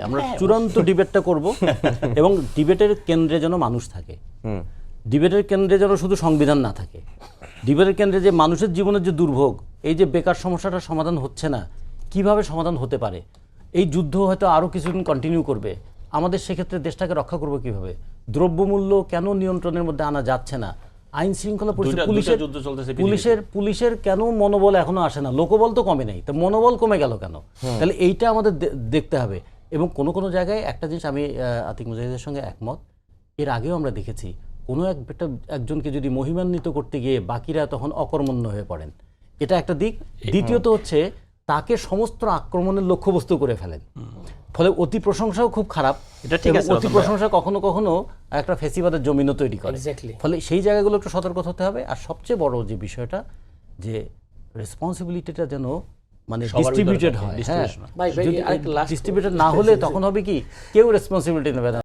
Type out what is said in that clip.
আমরা চূড়ান্ত ডিবেটটা করব এবং ডিবেটের কেন্দ্রে যেন মানুষ থাকে, ডিবেটের কেন্দ্রে যেন শুধু সংবিধান না থাকে, ডিবেটের কেন্দ্রে যে মানুষের জীবনের যে দুর্ভোগ, এই যে বেকার সমস্যাটার সমাধান হচ্ছে না, কিভাবে সমাধান হতে পারে, এই যুদ্ধ হয়তো আরও কিছুদিন কন্টিনিউ করবে, আমাদের সেক্ষেত্রে দেশটাকে রক্ষা করবো কিভাবে, দ্রব্যমূল্য কেন নিয়ন্ত্রণের মধ্যে আনা যাচ্ছে না, আইন শৃঙ্খলা পরিস্থিতি, পুলিশের কেন মনোবল এখনো আসে না, লোকবল তো কমে নেই, তো মনোবল কমে গেল কেন? তাহলে এইটা আমাদের দেখতে হবে। এবং কোনো কোনো জায়গায় একটা জিনিস আমি আতিক মুজাহিদের সঙ্গে একমত, এর আগেও আমরা দেখেছি কোনো একজনকে যদি মহিমান্বিত করতে গিয়ে বাকিরা তখন অকর্মণ্য হয়ে পড়েন, এটা একটা দিক। দ্বিতীয়ত হচ্ছে তাকে সমস্ত আক্রমণের লক্ষ্যবস্তু করে ফেলেন, ফলে অতি প্রশংসাও খুব খারাপ, এটা ঠিক আছে, অতি প্রশংসা কখনো কখনো একটা ফেসিবাদের জমিনও তৈরি করে। ফলে সেই জায়গাগুলো একটু সতর্ক হতে হবে। আর সবচেয়ে বড় যে বিষয়টা, যে রেসপন্সিবিলিটিটা যেন মানে ডিস্ট্রিবিউটেড হয়, হ্যাঁ, ডিস্ট্রিবিউটেড না হলে তখন হবে কি কেউ রেসপন্সিবিলিটি নেবে না।